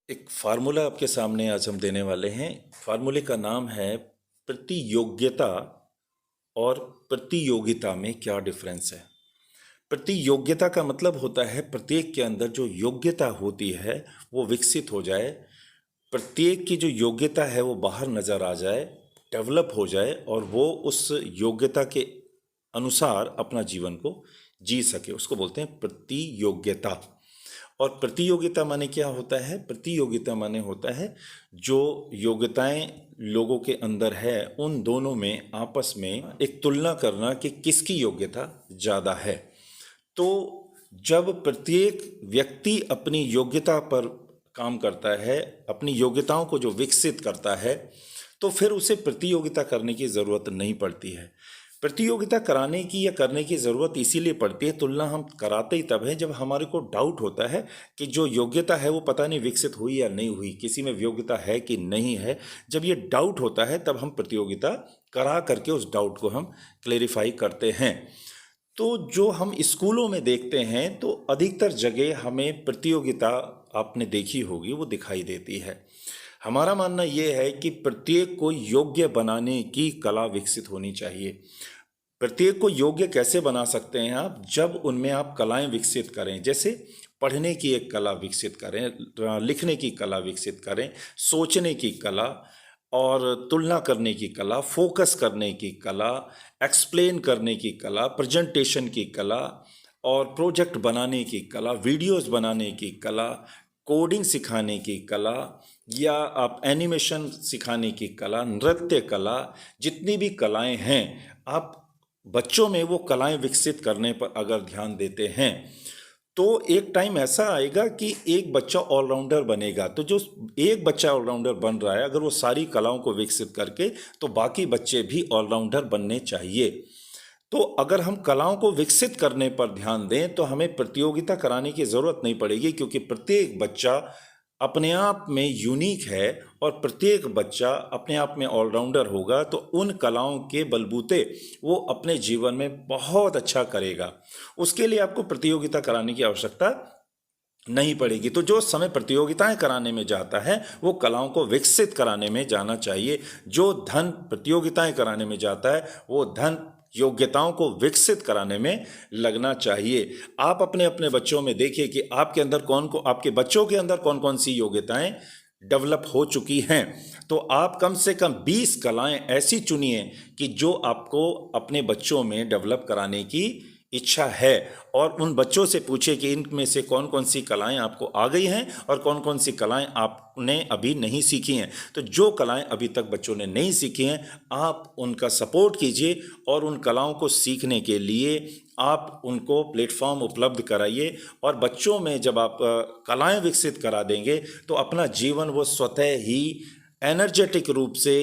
एक फार्मूला आपके सामने आज हम देने वाले हैं। फार्मूले का नाम है प्रतियोग्यता और प्रतियोगिता में क्या डिफरेंस है। प्रतियोगिता का मतलब होता है प्रत्येक के अंदर जो योग्यता होती है वो विकसित हो जाए, प्रत्येक की जो योग्यता है वो बाहर नज़र आ जाए, डेवलप हो जाए और वो उस योग्यता के अनुसार अपना जीवन को जी सके, उसको बोलते हैं प्रतियोगिता। और प्रतियोगिता माने क्या होता है? प्रतियोगिता माने होता है जो योग्यताएं लोगों के अंदर है उन दोनों में आपस में एक तुलना करना कि किसकी योग्यता ज़्यादा है। तो जब प्रत्येक व्यक्ति अपनी योग्यता पर काम करता है, अपनी योग्यताओं को जो विकसित करता है, तो फिर उसे प्रतियोगिता करने की ज़रूरत नहीं पड़ती है। प्रतियोगिता कराने की या करने की ज़रूरत इसीलिए पड़ती है, तुलना हम कराते ही तब है जब हमारे को डाउट होता है कि जो योग्यता है वो पता नहीं विकसित हुई या नहीं हुई, किसी में योग्यता है कि नहीं है। जब ये डाउट होता है तब हम प्रतियोगिता करा करके उस डाउट को हम क्लेरिफाई करते हैं। तो जो हम स्कूलों में देखते हैं तो अधिकतर जगह हमें प्रतियोगिता आपने देखी होगी वो दिखाई देती है। हमारा मानना ये है कि प्रत्येक को योग्य बनाने की कला विकसित होनी चाहिए। प्रत्येक को योग्य कैसे बना सकते हैं आप? जब उनमें आप कलाएं विकसित करें, जैसे पढ़ने की एक कला विकसित करें, लिखने की कला विकसित करें, सोचने की कला और तुलना करने की कला, फोकस करने की कला, एक्सप्लेन करने की कला, प्रेजेंटेशन की कला और प्रोजेक्ट बनाने की कला, वीडियोस बनाने की कला, कोडिंग सिखाने की कला या आप एनिमेशन सिखाने की कला, नृत्य कला, जितनी भी कलाएं हैं, आप बच्चों में वो कलाएं विकसित करने पर अगर ध्यान देते हैं तो एक टाइम ऐसा आएगा कि एक बच्चा ऑलराउंडर बनेगा। तो जो एक बच्चा ऑलराउंडर बन रहा है, अगर वो सारी कलाओं को विकसित करके, तो बाकी बच्चे भी ऑलराउंडर बनने चाहिए। तो अगर हम कलाओं को विकसित करने पर ध्यान दें तो हमें प्रतियोगिता कराने की ज़रूरत नहीं पड़ेगी, क्योंकि प्रत्येक बच्चा अपने आप में यूनिक है और प्रत्येक बच्चा अपने आप में ऑलराउंडर होगा। तो उन कलाओं के बलबूते वो अपने जीवन में बहुत अच्छा करेगा। उसके लिए आपको प्रतियोगिता कराने की आवश्यकता नहीं पड़ेगी। तो जो समय प्रतियोगिताएं कराने में जाता है वो कलाओं को विकसित कराने में जाना चाहिए। जो धन प्रतियोगिताएं कराने में जाता है वो धन योग्यताओं को विकसित कराने में लगना चाहिए। आप अपने अपने बच्चों में देखिए कि आपके अंदर आपके बच्चों के अंदर कौन कौन सी योग्यताएं डेवलप हो चुकी हैं। तो आप कम से कम 20 कलाएं ऐसी चुनिए कि जो आपको अपने बच्चों में डेवलप कराने की इच्छा है, और उन बच्चों से पूछे कि इनमें से कौन कौन सी कलाएं आपको आ गई हैं और कौन कौन सी कलाएं आपने अभी नहीं सीखी हैं। तो जो कलाएं अभी तक बच्चों ने नहीं सीखी हैं, आप उनका सपोर्ट कीजिए और उन कलाओं को सीखने के लिए आप उनको प्लेटफॉर्म उपलब्ध कराइए। और बच्चों में जब आप कलाएं विकसित करा देंगे तो अपना जीवन वो स्वतः ही एनर्जेटिक रूप से,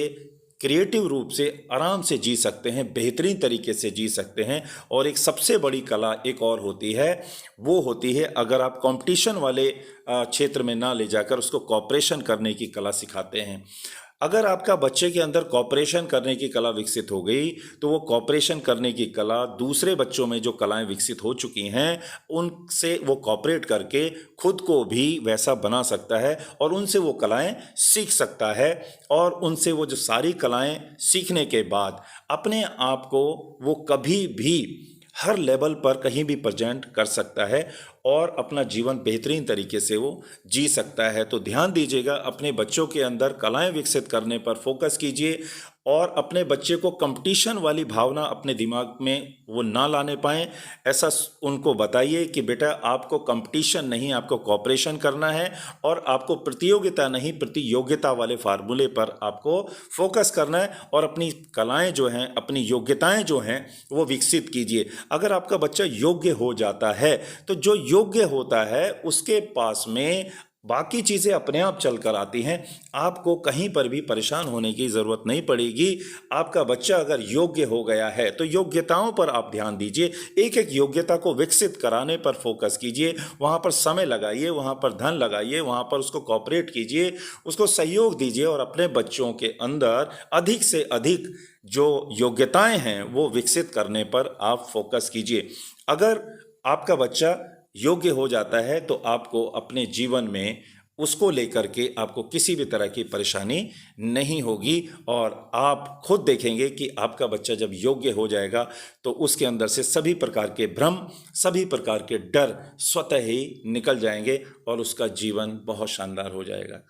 क्रिएटिव रूप से आराम से जी सकते हैं, बेहतरीन तरीके से जी सकते हैं। और एक सबसे बड़ी कला एक और होती है, वो होती है अगर आप कंपटीशन वाले क्षेत्र में ना ले जाकर उसको कॉपरेशन करने की कला सिखाते हैं। अगर आपका बच्चे के अंदर कॉपरेशन करने की कला विकसित हो गई तो वो कॉपरेशन करने की कला दूसरे बच्चों में जो कलाएं विकसित हो चुकी हैं उनसे वो कॉपरेट करके खुद को भी वैसा बना सकता है और उनसे वो कलाएं सीख सकता है। और उनसे वो जो सारी कलाएं सीखने के बाद अपने आप को वो कभी भी हर लेवल पर कहीं भी प्रेजेंट कर सकता है और अपना जीवन बेहतरीन तरीके से वो जी सकता है। तो ध्यान दीजिएगा, अपने बच्चों के अंदर कलाएं विकसित करने पर फोकस कीजिए और अपने बच्चे को कंपटीशन वाली भावना अपने दिमाग में वो ना लाने पाएँ। ऐसा उनको बताइए कि बेटा आपको कंपटीशन नहीं, आपको कॉपरेशन करना है और आपको प्रतियोगिता नहीं प्रतियोगिता वाले फार्मूले पर आपको फोकस करना है और अपनी कलाएं जो हैं, अपनी योग्यताएं जो हैं वो विकसित कीजिए। अगर आपका बच्चा योग्य हो जाता है तो जो योग्य होता है उसके पास में बाकी चीज़ें अपने आप चल कर आती हैं। आपको कहीं पर भी परेशान होने की ज़रूरत नहीं पड़ेगी। आपका बच्चा अगर योग्य हो गया है तो योग्यताओं पर आप ध्यान दीजिए, एक एक योग्यता को विकसित कराने पर फोकस कीजिए, वहाँ पर समय लगाइए, वहाँ पर धन लगाइए, वहाँ पर उसको कॉपरेट कीजिए, उसको सहयोग दीजिए और अपने बच्चों के अंदर अधिक से अधिक जो योग्यताएं हैं वो विकसित करने पर आप फोकस कीजिए। अगर आपका बच्चा योग्य हो जाता है तो आपको अपने जीवन में उसको लेकर के आपको किसी भी तरह की परेशानी नहीं होगी और आप खुद देखेंगे कि आपका बच्चा जब योग्य हो जाएगा तो उसके अंदर से सभी प्रकार के भ्रम, सभी प्रकार के डर स्वतः ही निकल जाएंगे और उसका जीवन बहुत शानदार हो जाएगा।